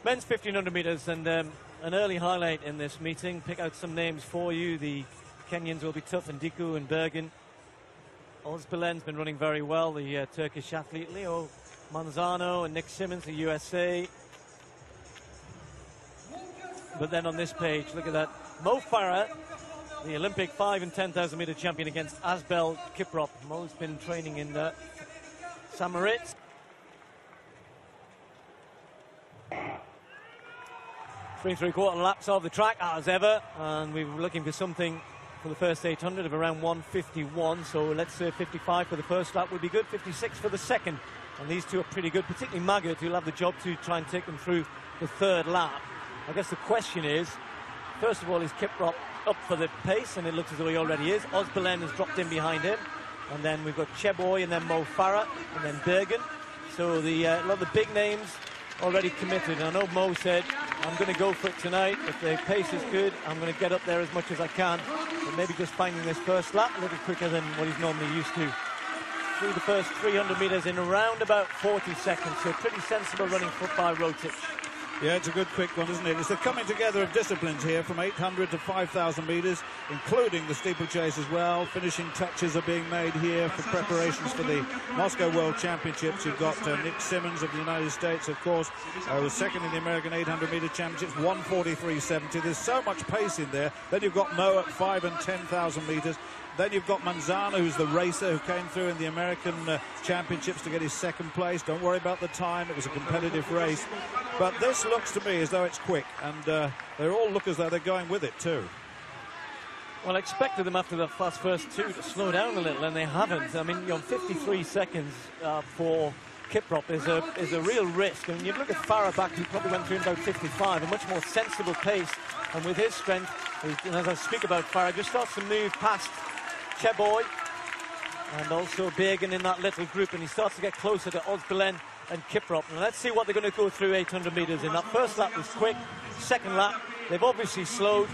Men's 1500 metres, and an early highlight in this meeting. Pick out some names for you. The Kenyans will be tough, and Ndiku and Bergen. Ozbilen's been running very well, the Turkish athlete. Leo Manzano and Nick Simmons, the USA. But then on this page, look at that. Mo Farah, the Olympic 5 and 10,000 metre champion, against Asbel Kiprop. Mo's been training in Samarit. 3 3/4 laps of the track as ever, and we were looking for something for the first 800 of around 1:51, so let's say 55 for the first lap would be good, 56 for the second, and these two are pretty good, particularly Magut, who'll have the job to try and take them through the third lap. I guess the question is, first of all, is Kiprop up for the pace? And it looks as though he already is. Ozbilen has dropped in behind him, and then we've got Cheboy and then Mo Farah and then Bergen. So a lot of the big names already committed. And I know Mo said, I'm going to go for it tonight. If the pace is good, I'm going to get up there as much as I can. But maybe just finding this first lap a little quicker than what he's normally used to. Through the first 300 metres in around about 40 seconds. So pretty sensible running foot by Rotich. Yeah, it's a good quick one, isn't it? It's the coming together of disciplines here from 800 to 5,000 metres, including the steeplechase as well. Finishing touches are being made here for preparations for the Moscow World Championships. You've got Nick Simmons of the United States, of course, was second in the American 800-metre Championships, 1:43.70. There's so much pace in there. Then you've got Mo at 5 and 10,000 metres. Then you've got Manzano, who's the racer who came through in the American Championships to get his second place. Don't worry about the time. It was a competitive race. But this looks to me as though it's quick, and they all look as though they're going with it too. Well, I expected them after the first two to slow down a little, and they haven't. I mean, 53 seconds for Kiprop is a real risk. I mean, you look at Farah back, he probably went through in about 55, a much more sensible pace. And with his strength, and as I speak about Farah, just starts to move past Cheboy and also Bergen in that little group, and he starts to get closer to Ozbilen and Kiprop. And let's see what they're going to go through 800 metres in. That first lap was quick, second lap they've obviously slowed,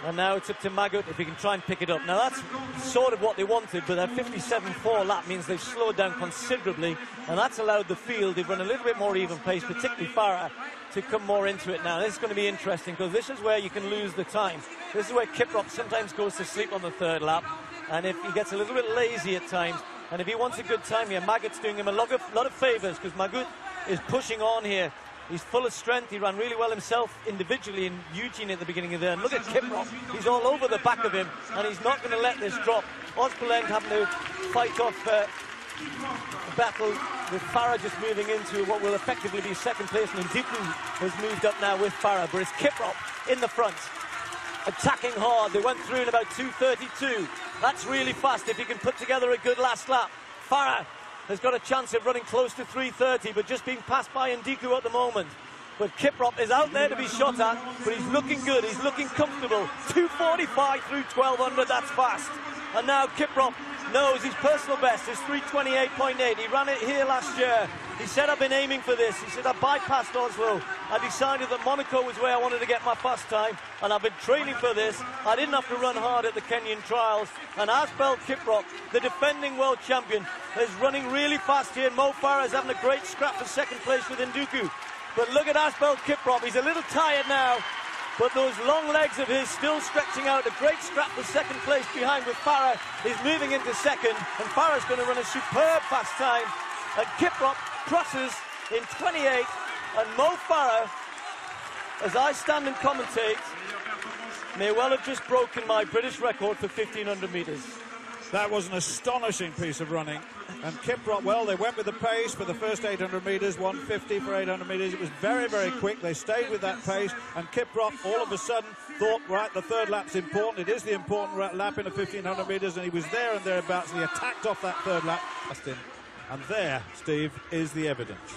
and now it's up to Magut if he can try and pick it up. Now that's sort of what they wanted, but that 57.4 lap means they've slowed down considerably, and that's allowed the field, they've run a little bit more even pace, particularly Farah, to come more into it now. This is going to be interesting, because this is where you can lose the time. This is where Kiprop sometimes goes to sleep on the third lap, and if he gets a little bit lazy at times, and if he wants a good time here, Magut's doing him a lot of favours, because Magut is pushing on here. He's full of strength. He ran really well himself individually in Eugene at the beginning of there. And look at Kiprop. He's all over the back of him, and he's not going to let this drop. Ozbilen having to fight off the battle with Farah just moving into what will effectively be second place. And Ndiku has moved up now with Farah, but it's Kiprop in the front, attacking hard. They went through in about 2:32. That's really fast if he can put together a good last lap. Farah has got a chance of running close to 3:30, but just being passed by Ndiku at the moment. But Kiprop is out there to be shot at, but he's looking good, he's looking comfortable. 2:45 through 1200, that's fast. And now Kiprop knows his personal best is 3:28.8. He ran it here last year. He said, I've been aiming for this. He said, I bypassed Oslo. I decided that Monaco was where I wanted to get my fast time, and I've been training for this. I didn't have to run hard at the Kenyan trials. And Asbel Kiprop, the defending world champion, is running really fast here. Mo Farah is having a great scrap for second place with Ndiku. But look at Asbel Kiprop. He's a little tired now, but those long legs of his still stretching out. A great scrap for second place behind with Farah. He's moving into second, and Farah's going to run a superb fast time. And Kiprop crosses in 28, and Mo Farah, as I stand and commentate, may well have just broken my British record for 1,500 metres. That was an astonishing piece of running. And Kiprop, well, they went with the pace for the first 800 metres, 1:50 for 800 metres. It was very, very quick. They stayed with that pace, and Kiprop all of a sudden thought, right, the third lap's important. It is the important lap in a 1,500 metres, and he was there and thereabouts, and he attacked off that third lap. And there, Steve, is the evidence.